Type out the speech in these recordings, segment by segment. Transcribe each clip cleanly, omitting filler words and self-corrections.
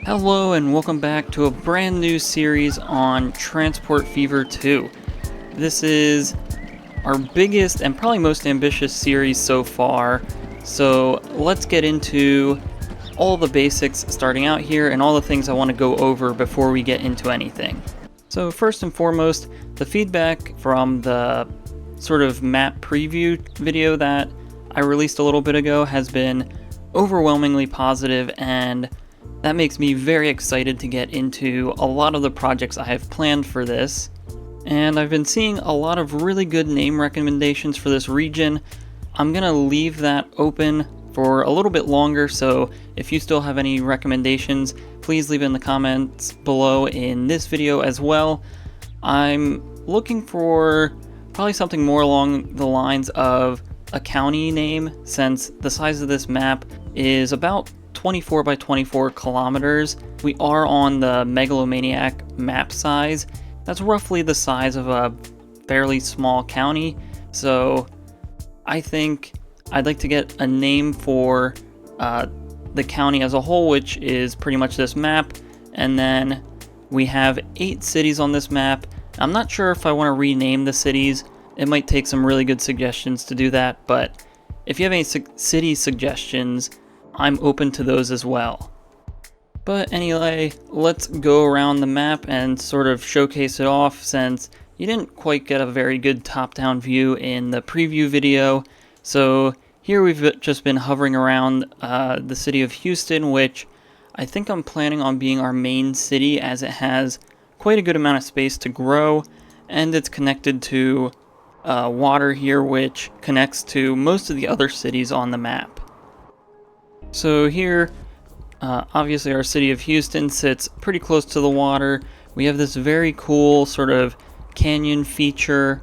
Hello and welcome back to a brand new series on Transport Fever 2. This is our biggest and probably most ambitious series so far, so let's get into all the basics starting out here and all the things I want to go over before we get into anything. So first and foremost, the feedback from the sort of map preview video that I released a little bit ago has been overwhelmingly positive, and that makes me very excited to get into a lot of the projects I have planned for this. And I've been seeing a lot of really good name recommendations for this region. I'm gonna leave that open for a little bit longer, so if you still have any recommendations, please leave it in the comments below in this video as well. I'm looking for probably something more along the lines of a county name, since the size of this map is about 24 by 24 kilometers. We are on the Megalomaniac map size. That's roughly the size of a fairly small county. So I think I'd like to get a name for the county as a whole, which is pretty much this map. And then we have 8 cities on this map. I'm not sure if I want to rename the cities. It might take some really good suggestions to do that, but if you have any city suggestions, I'm open to those as well. But anyway, let's go around the map and sort of showcase it off, since you didn't quite get a very good top-down view in the preview video. So here we've just been hovering around the city of Houston, which I think I'm planning on being our main city, as it has quite a good amount of space to grow, and it's connected to water here, which connects to most of the other cities on the map. So here, obviously our city of Houston sits pretty close to the water. We have this very cool sort of canyon feature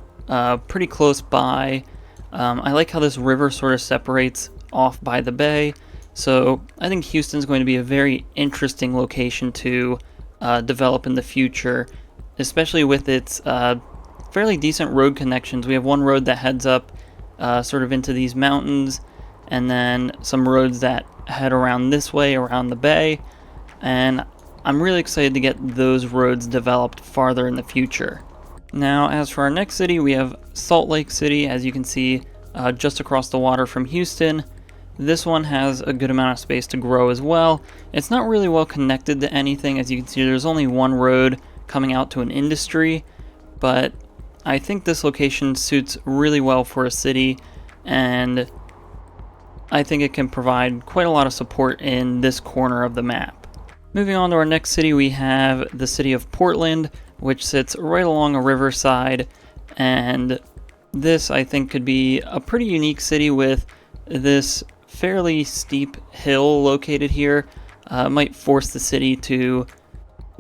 pretty close by. I like how this river sort of separates off by the bay. So I think Houston's going to be a very interesting location to develop in the future, especially with its fairly decent road connections. We have one road that heads up sort of into these mountains, and then some roads that head around this way, around the bay, and I'm really excited to get those roads developed farther in the future. Now, as for our next city, we have Salt Lake City, as you can see, just across the water from Houston. This one has a good amount of space to grow as well. It's not really well connected to anything. As you can see, there's only one road coming out to an industry, but I think this location suits really well for a city, and I think it can provide quite a lot of support in this corner of the map. Moving on to our next city, we have the city of Portland, which sits right along a riverside, and this I think could be a pretty unique city with this fairly steep hill located here. Might force the city to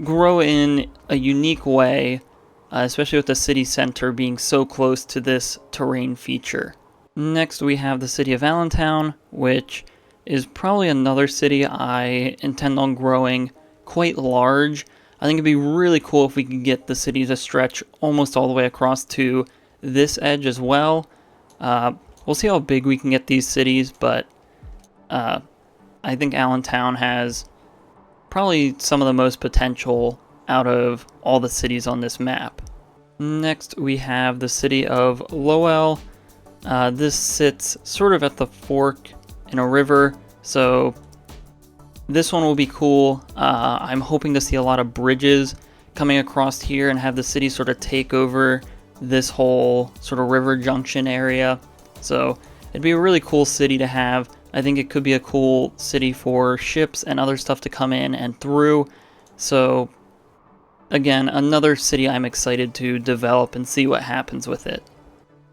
grow in a unique way, especially with the city center being so close to this terrain feature. Next, we have the city of Allentown, which is probably another city I intend on growing quite large. I think it'd be really cool if we could get the city to stretch almost all the way across to this edge as well. We'll see how big we can get these cities, but I think Allentown has probably some of the most potential out of all the cities on this map. Next, we have the city of Lowell. This sits sort of at the fork in a river, so this one will be cool. I'm hoping to see a lot of bridges coming across here and have the city sort of take over this whole sort of river junction area. So it'd be a really cool city to have. I think it could be a cool city for ships and other stuff to come in and through. So again, another city I'm excited to develop and see what happens with it.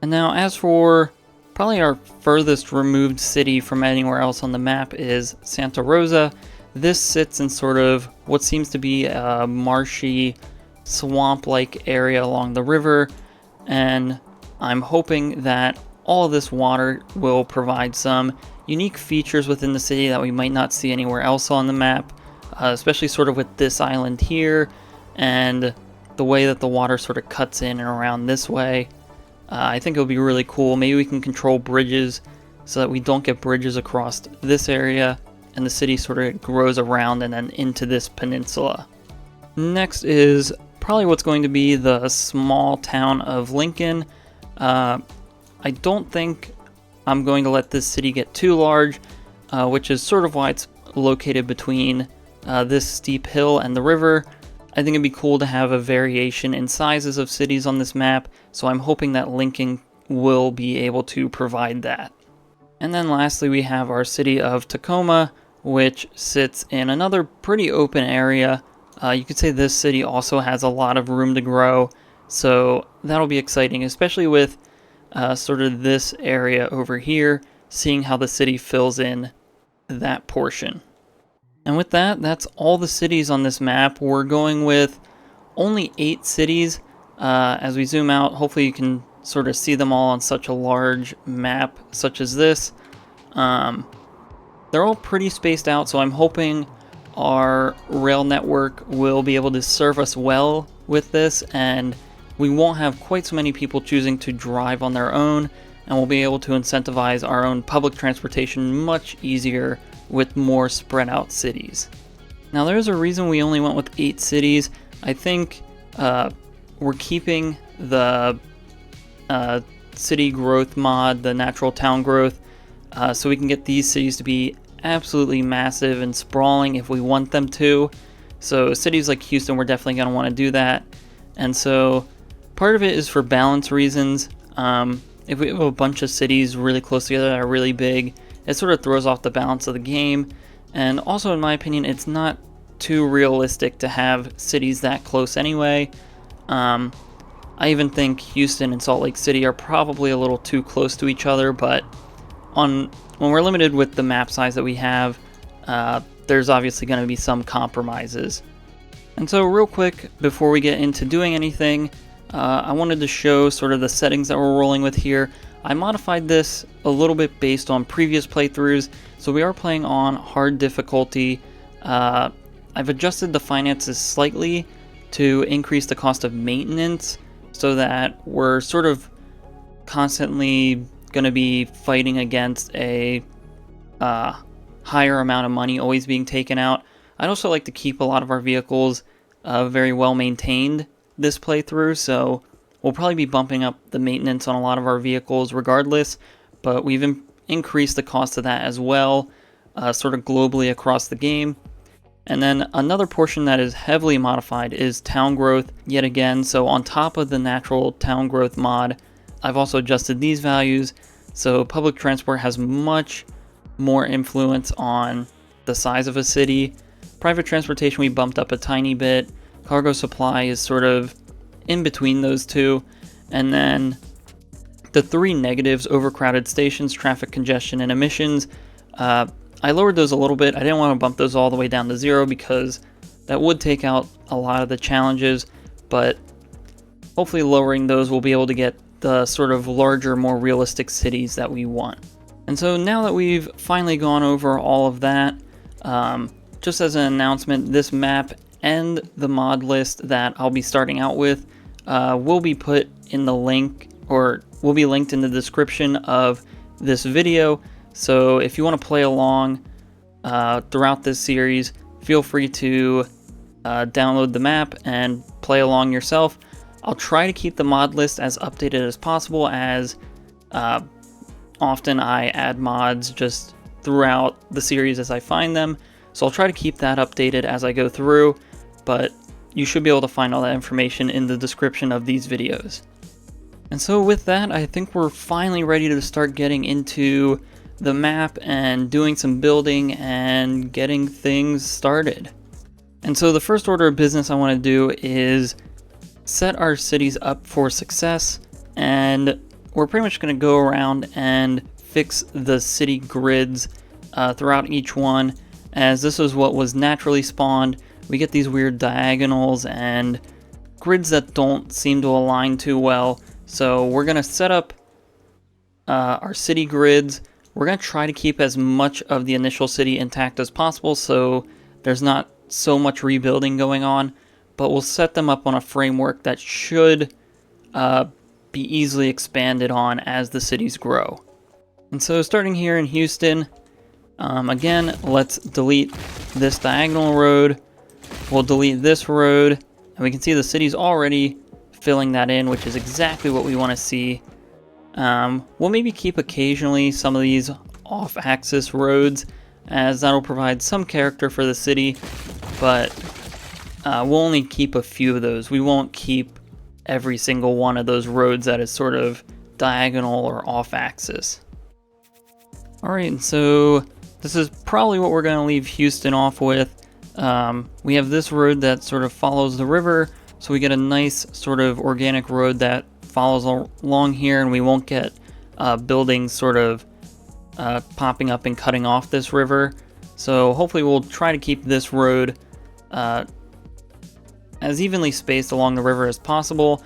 And now, as for probably our furthest removed city from anywhere else on the map is Santa Rosa. This sits in sort of what seems to be a marshy, swamp-like area along the river, and I'm hoping that all of this water will provide some unique features within the city that we might not see anywhere else on the map, especially sort of with this island here, and the way that the water sort of cuts in and around this way. I think it'll be really cool. Maybe we can control bridges so that we don't get bridges across this area, and the city sort of grows around and then into this peninsula. Next is probably what's going to be the small town of Lincoln. I don't think I'm going to let this city get too large, which is sort of why it's located between this steep hill and the river. I think it'd be cool to have a variation in sizes of cities on this map, so I'm hoping that Lincoln will be able to provide that. And then lastly, we have our city of Tacoma, which sits in another pretty open area. You could say this city also has a lot of room to grow, so that'll be exciting, especially with sort of this area over here, seeing how the city fills in that portion. And with that, that's all the cities on this map. We're going with only 8 cities. As we zoom out, hopefully you can sort of see them all on such a large map such as this. They're all pretty spaced out, so I'm hoping our rail network will be able to serve us well with this, and we won't have quite so many people choosing to drive on their own, and we'll be able to incentivize our own public transportation much easier with more spread out cities. Now there's a reason we only went with 8 cities. I think we're keeping the city growth mod, the natural town growth, so we can get these cities to be absolutely massive and sprawling if we want them to. So cities like Houston, we're definitely going to want to do that. And so part of it is for balance reasons. If we have a bunch of cities really close together that are really big, it sort of throws off the balance of the game. And also, in my opinion, it's not too realistic to have cities that close anyway. I even think Houston and Salt Lake City are probably a little too close to each other, but when we're limited with the map size that we have, there's obviously going to be some compromises. And so real quick, before we get into doing anything, I wanted to show sort of the settings that we're rolling with here. I modified this a little bit based on previous playthroughs, so we are playing on hard difficulty. I've adjusted the finances slightly to increase the cost of maintenance so that we're sort of constantly going to be fighting against a higher amount of money always being taken out. I'd also like to keep a lot of our vehicles very well maintained this playthrough, so we'll probably be bumping up the maintenance on a lot of our vehicles regardless, but we've increased the cost of that as well, sort of globally across the game. And then another portion that is heavily modified is town growth yet again. So on top of the natural town growth mod, I've also adjusted these values, so public transport has much more influence on the size of a city. Private transportation we bumped up a tiny bit. Cargo supply is sort of in between those two. And then the 3 negatives, overcrowded stations, traffic congestion, and emissions, I lowered those a little bit. I didn't want to bump those all the way down to 0 because that would take out a lot of the challenges, but hopefully lowering those we'll be able to get the sort of larger, more realistic cities that we want. And so now that we've finally gone over all of that, just as an announcement, this map and the mod list that I'll be starting out with will be put in the link, or will be linked in the description of this video. So if you want to play along throughout this series, feel free to download the map and play along yourself. I'll try to keep the mod list as updated as possible, as often I add mods just throughout the series as I find them. So I'll try to keep that updated as I go through, but you should be able to find all that information in the description of these videos. And so with that, I think we're finally ready to start getting into the map and doing some building and getting things started. And so the first order of business I want to do is set our cities up for success, and we're pretty much going to go around and fix the city grids throughout each one, as this is what was naturally spawned. We get these weird diagonals and grids that don't seem to align too well, so we're going to set up our city grids. We're going to try to keep as much of the initial city intact as possible so there's not so much rebuilding going on, but we'll set them up on a framework that should be easily expanded on as the cities grow. And so starting here in Houston, Again, let's delete this diagonal road. We'll delete this road, and we can see the city's already filling that in, which is exactly what we want to see. We'll maybe keep occasionally some of these off-axis roads, as that'll provide some character for the city, but we'll only keep a few of those. We won't keep every single one of those roads that is sort of diagonal or off-axis. Alright, and so this is probably what we're going to leave Houston off with. We have this road that sort of follows the river, so we get a nice sort of organic road that follows along here, and we won't get buildings sort of popping up and cutting off this river. So hopefully we'll try to keep this road as evenly spaced along the river as possible.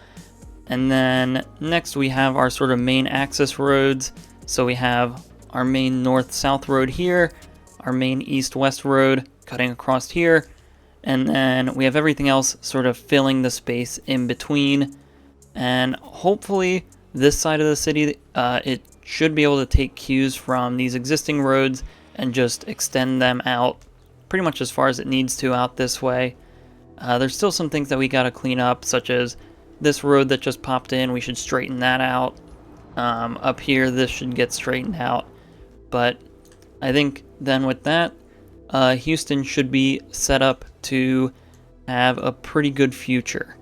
And then next we have our sort of main axis roads. So we have our main north-south road here, our main east-west road cutting across here, and then we have everything else sort of filling the space in between. And hopefully this side of the city, it should be able to take cues from these existing roads and just extend them out pretty much as far as it needs to out this way. There's still some things that we gotta clean up, such as this road that just popped in. We should straighten that out. Up here, this should get straightened out. But I think then with that, Houston should be set up to have a pretty good future.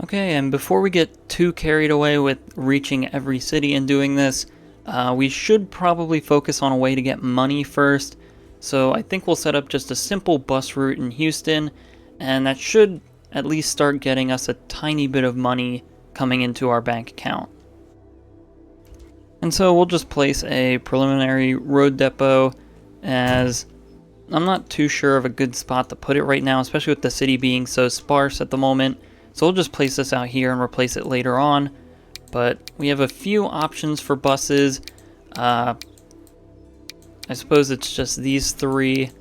Okay, and before we get too carried away with reaching every city and doing this, we should probably focus on a way to get money first. So I think we'll set up just a simple bus route in Houston, and that should at least start getting us a tiny bit of money coming into our bank account. And so we'll just place a preliminary road depot, as I'm not too sure of a good spot to put it right now, especially with the city being so sparse at the moment. So we'll just place this out here and replace it later on. But we have a few options for buses. I suppose it's just these three,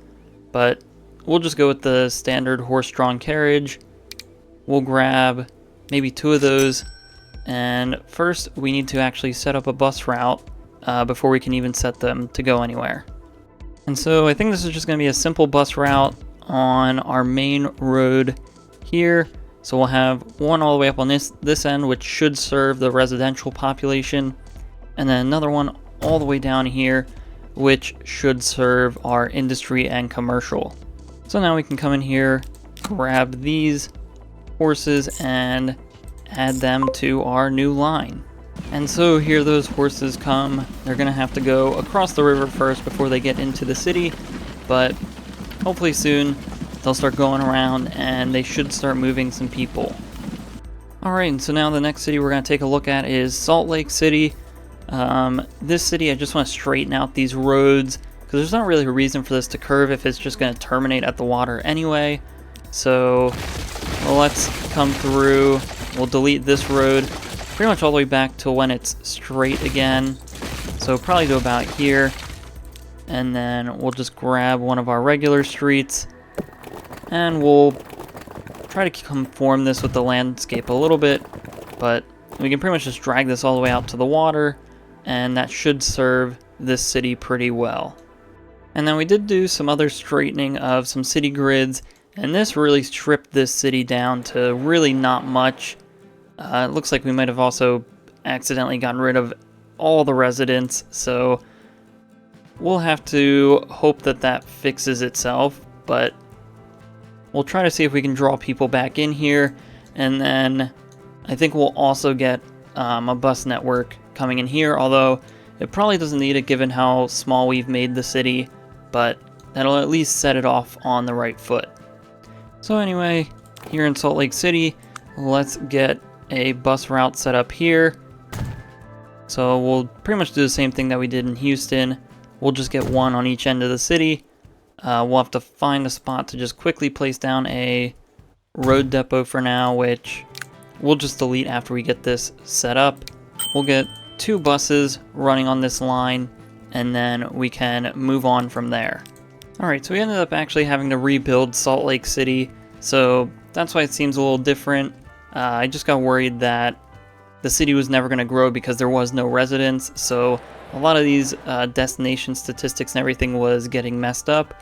but we'll just go with the standard horse-drawn carriage. We'll grab maybe 2 of those. And first, we need to actually set up a bus route before we can even set them to go anywhere. And so I think this is just going to be a simple bus route on our main road here. So we'll have one all the way up on this end, which should serve the residential population. And then another one all the way down here, which should serve our industry and commercial. So now we can come in here, grab these horses, and add them to our new line. And so here those horses come. They're gonna have to go across the river first before they get into the city, but hopefully soon they'll start going around and they should start moving some people. Alright, and so now the next city we're gonna take a look at is Salt Lake City. This city, I just want to straighten out these roads, because there's not really a reason for this to curve if it's just going to terminate at the water anyway. So let's come through. We'll delete this road pretty much all the way back to when it's straight again. So probably to about here. And then we'll just grab one of our regular streets, and we'll try to conform this with the landscape a little bit, but we can pretty much just drag this all the way out to the water, and that should serve this city pretty well. And then we did do some other straightening of some city grids, and this really stripped this city down to really not much. It looks like we might have also accidentally gotten rid of all the residents, so we'll have to hope that that fixes itself, but we'll try to see if we can draw people back in here, and then I think we'll also get a bus network coming in here, although it probably doesn't need it given how small we've made the city, but that'll at least set it off on the right foot. So anyway, here in Salt Lake City, let's get a bus route set up here. So we'll pretty much do the same thing that we did in Houston. We'll just get one on each end of the city. We'll have to find a spot to just quickly place down a road depot for now, which we'll just delete after we get this set up. We'll get 2 buses running on this line, and then we can move on from there. Alright, so we ended up actually having to rebuild Salt Lake City, so that's why it seems a little different. I just got worried that the city was never going to grow because there was no residents, so a lot of these destination statistics and everything was getting messed up,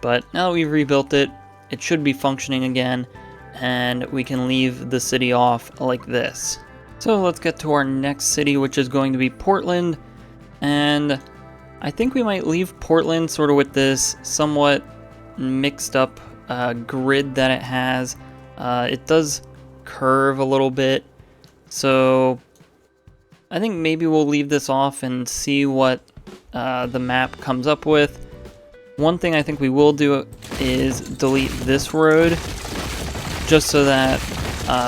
but now that we've rebuilt it, it should be functioning again, and we can leave the city off like this. So let's get to our next city, which is going to be Portland, and I think we might leave Portland sort of with this somewhat mixed up grid that it has. It does curve a little bit, so I think maybe we'll leave this off and see what the map comes up with. One thing I think we will do is delete this road, just so that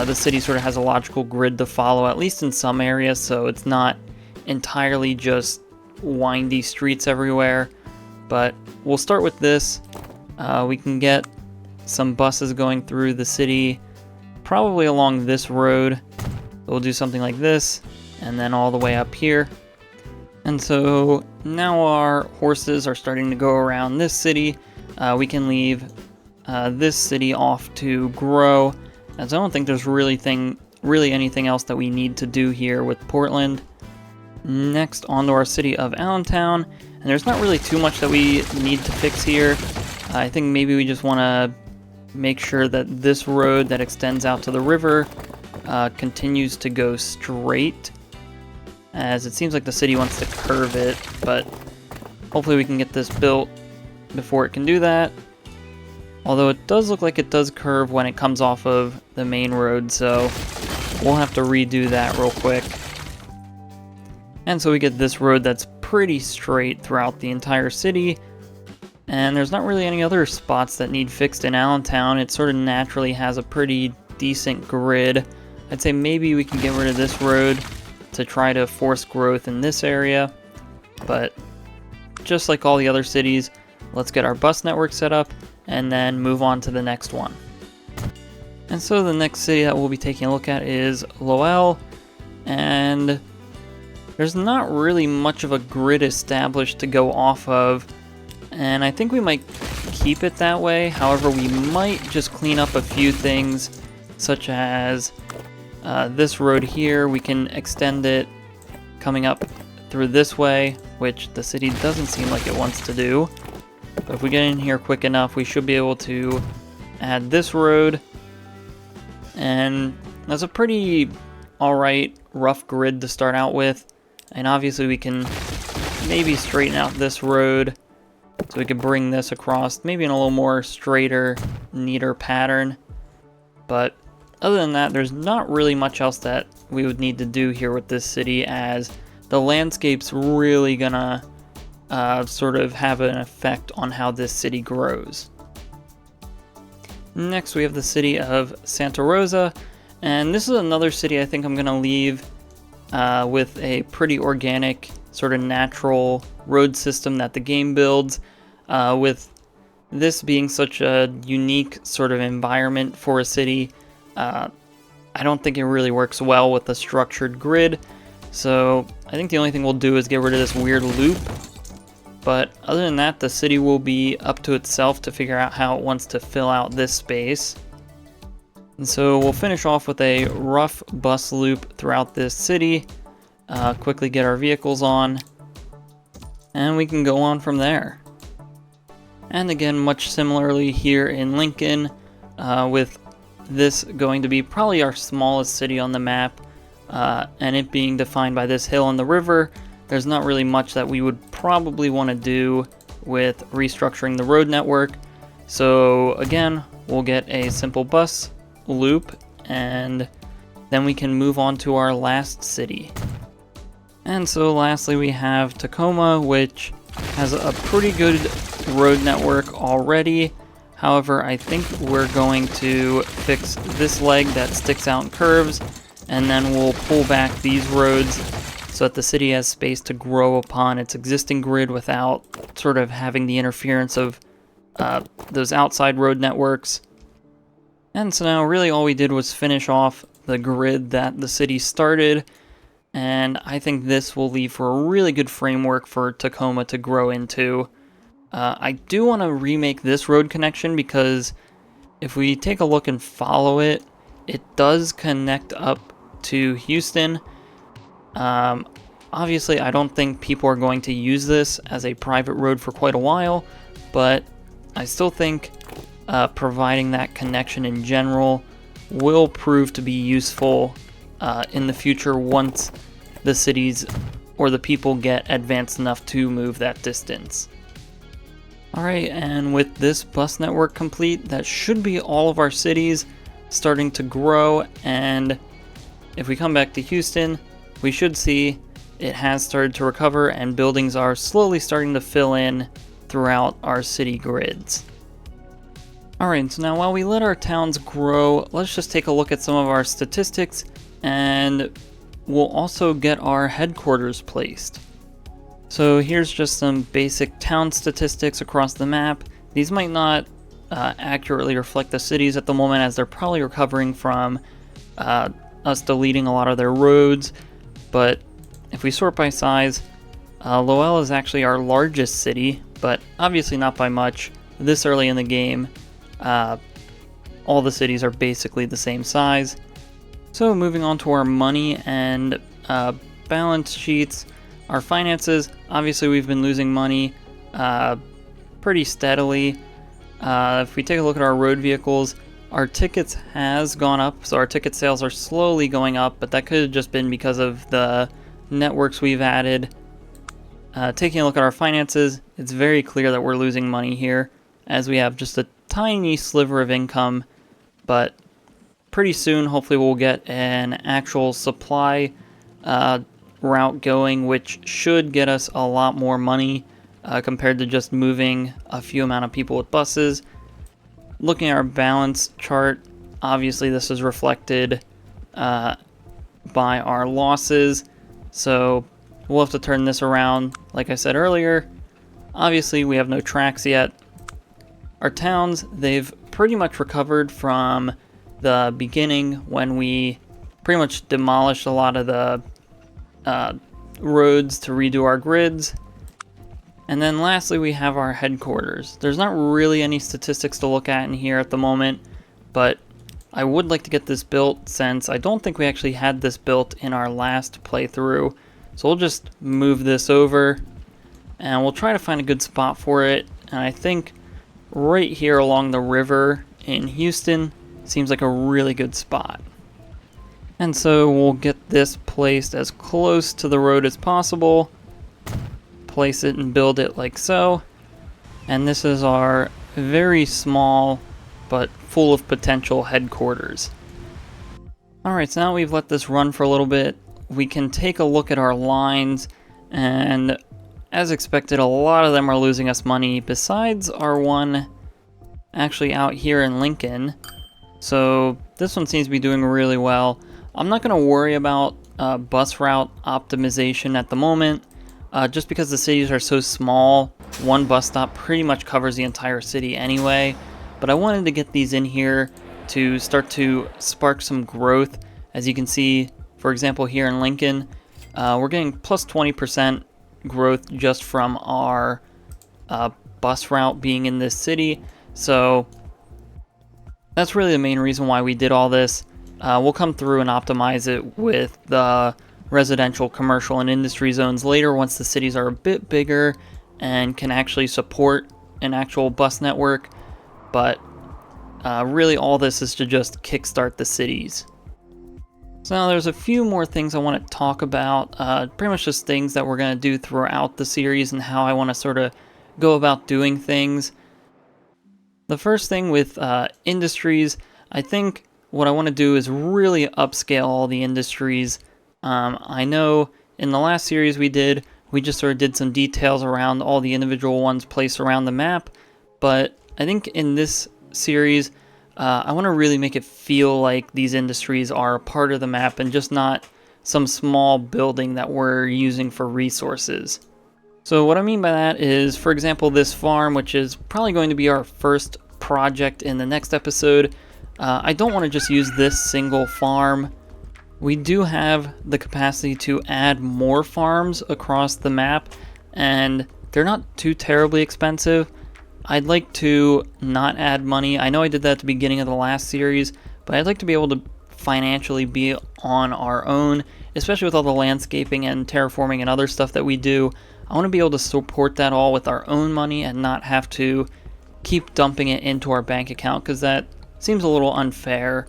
the city sort of has a logical grid to follow, at least in some areas, so it's not entirely just windy streets everywhere. But we'll start with this. We can get some buses going through the city, probably along this road. We'll do something like this, and then all the way up here. And so now our horses are starting to go around this city. We can leave this city off to grow, as I don't think there's really anything else that we need to do here with Portland. Next, on to our city of Allentown, and there's not really too much that we need to fix here. I think maybe we just want to make sure that this road that extends out to the river continues to go straight, as it seems like the city wants to curve it, but hopefully we can get this built before it can do that. Although it does look like it does curve when it comes off of the main road, so we'll have to redo that real quick. And so we get this road that's pretty straight throughout the entire city, and there's not really any other spots that need fixed in Allentown. It sort of naturally has a pretty decent grid. I'd say maybe we can get rid of this road to try to force growth in this area, but just like all the other cities, let's get our bus network set up and then move on to the next one. And so the next city that we'll be taking a look at is Lowell, and there's not really much of a grid established to go off of, and I think we might keep it that way. However, we might just clean up a few things, such as this road here. We can extend it coming up through this way, which the city doesn't seem like it wants to do. But if we get in here quick enough, we should be able to add this road. And that's a pretty alright rough grid to start out with. And obviously we can maybe straighten out this road, so we could bring this across, maybe in a little more straighter, neater pattern. But other than that, there's not really much else that we would need to do here with this city, as the landscape's really gonna sort of have an effect on how this city grows. Next, we have the city of Santa Rosa, and this is another city I think I'm gonna leave with a pretty organic, sort of natural road system that the game builds, with this being such a unique sort of environment for a city. I don't think it really works well with a structured grid, so I think the only thing we'll do is get rid of this weird loop. But other than that, the city will be up to itself to figure out how it wants to fill out this space. And so we'll finish off with a rough bus loop throughout this city, quickly get our vehicles on, and we can go on from there. And again, much similarly here in Lincoln, with this going to be probably our smallest city on the map, and it being defined by this hill and the river, there's not really much that we would probably want to do with restructuring the road network. So again, we'll get a simple bus loop, and then we can move on to our last city. And so lastly, we have Tacoma, which has a pretty good road network already. However, I think we're going to fix this leg that sticks out and curves, and then we'll pull back these roads so that the city has space to grow upon its existing grid without sort of having the interference of those outside road networks. And so now really all we did was finish off the grid that the city started, and I think this will leave for a really good framework for Tacoma to grow into. I do want to remake this road connection, because if we take a look and follow it, it does connect up to Houston. Obviously, I don't think people are going to use this as a private road for quite a while, but I still think providing that connection in general will prove to be useful in the future once the cities or the people get advanced enough to move that distance. Alright, and with this bus network complete, that should be all of our cities starting to grow, and if we come back to Houston, we should see it has started to recover and buildings are slowly starting to fill in throughout our city grids. Alright, so now while we let our towns grow, let's just take a look at some of our statistics, and we'll also get our headquarters placed. So here's just some basic town statistics across the map. These might not accurately reflect the cities at the moment, as they're probably recovering from us deleting a lot of their roads, but if we sort by size, Lowell is actually our largest city, but obviously not by much. This early in the game, all the cities are basically the same size. So moving on to our money and balance sheets, our finances, obviously we've been losing money pretty steadily. If we take a look at our road vehicles, our tickets has gone up, so our ticket sales are slowly going up, but that could have just been because of the networks we've added. Taking a look at our finances, it's very clear that we're losing money here, as we have just a tiny sliver of income, but pretty soon hopefully we'll get an actual supply route going, which should get us a lot more money compared to just moving a few amount of people with buses. Looking at our balance chart, obviously this is reflected by our losses, so we'll have to turn this around. Like I said earlier, obviously we have no tracks yet. Our towns, they've pretty much recovered from the beginning when we pretty much demolished a lot of the roads to redo our grids. And then lastly, we have our headquarters. There's not really any statistics to look at in here at the moment, but I would like to get this built, since I don't think we actually had this built in our last playthrough. So we'll just move this over and we'll try to find a good spot for it. And I think right here along the river in Houston seems like a really good spot. And so we'll get this placed as close to the road as possible, place it and build it like so. And this is our very small but full of potential headquarters. Alright, so now we've let this run for a little bit, we can take a look at our lines, and as expected, a lot of them are losing us money, besides our one actually out here in Lincoln. So this one seems to be doing really well. I'm not going to worry about bus route optimization at the moment, just because the cities are so small. One bus stop pretty much covers the entire city anyway, but I wanted to get these in here to start to spark some growth. As you can see, for example, here in Lincoln, we're getting plus 20% growth just from our bus route being in this city. So that's really the main reason why we did all this. We'll come through and optimize it with the residential, commercial, and industry zones later once the cities are a bit bigger and can actually support an actual bus network. But really all this is to just kickstart the cities. So now there's a few more things I want to talk about, pretty much just things that we're going to do throughout the series and how I want to sort of go about doing things. The first thing with industries, I think what I want to do is really upscale all the industries. I know in the last series we just sort of did some details around all the individual ones placed around the map, but I think in this series, I want to really make it feel like these industries are a part of the map and just not some small building that we're using for resources. So what I mean by that is, for example, this farm, which is probably going to be our first project in the next episode, I don't want to just use this single farm. We do have the capacity to add more farms across the map, and they're not too terribly expensive. I'd like to not add money. I know I did that at the beginning of the last series, but I'd like to be able to financially be on our own, especially with all the landscaping and terraforming and other stuff that we do. I want to be able to support that all with our own money and not have to keep dumping it into our bank account, because that seems a little unfair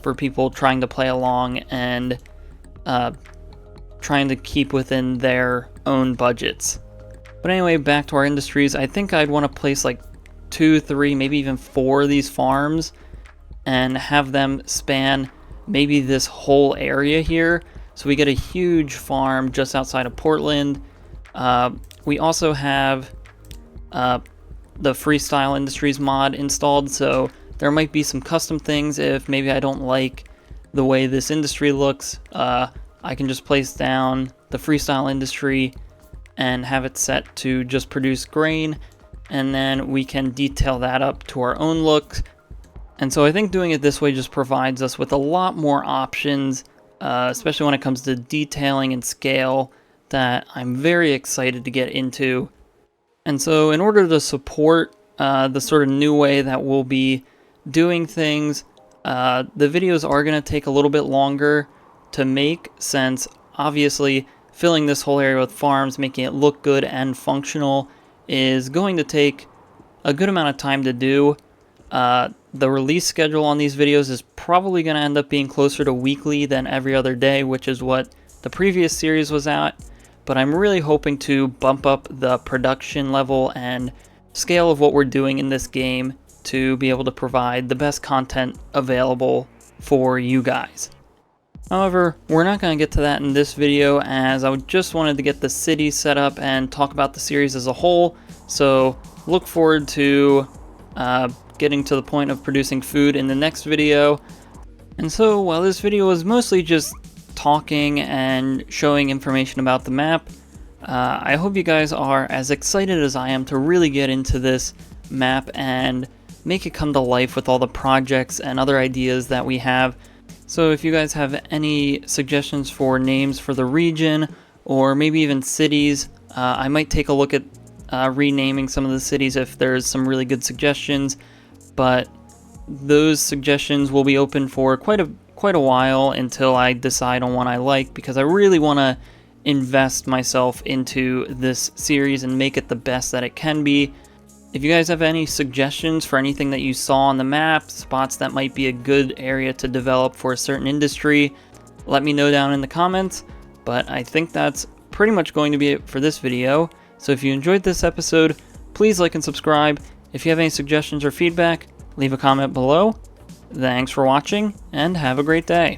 for people trying to play along and trying to keep within their own budgets. But anyway, back to our industries. I think I'd want to place like 2, 3, maybe even 4 of these farms and have them span maybe this whole area here. So we get a huge farm just outside of Portland. We also have the Freestyle Industries mod installed, so there might be some custom things if maybe I don't like the way this industry looks. I can just place down the Freestyle Industry and have it set to just produce grain, and then we can detail that up to our own look. And so I think doing it this way just provides us with a lot more options, especially when it comes to detailing and scale, that I'm very excited to get into. And so in order to support the sort of new way that we'll be doing things, the videos are going to take a little bit longer to make, since obviously filling this whole area with farms, making it look good and functional, is going to take a good amount of time to do. The release schedule on these videos is probably going to end up being closer to weekly than every other day, which is what the previous series was at. But I'm really hoping to bump up the production level and scale of what we're doing in this game to be able to provide the best content available for you guys. However, we're not going to get to that in this video, as I just wanted to get the city set up and talk about the series as a whole. So look forward to getting to the point of producing food in the next video. And so while this video was mostly just talking and showing information about the map, I hope you guys are as excited as I am to really get into this map and make it come to life with all the projects and other ideas that we have. So if you guys have any suggestions for names for the region, or maybe even cities, I might take a look at renaming some of the cities if there's some really good suggestions. But those suggestions will be open for quite a while until I decide on one I like, because I really want to invest myself into this series and make it the best that it can be. If you guys have any suggestions for anything that you saw on the map, spots that might be a good area to develop for a certain industry, let me know down in the comments. But I think that's pretty much going to be it for this video. So if you enjoyed this episode, please like and subscribe. If you have any suggestions or feedback, leave a comment below. Thanks for watching, and have a great day.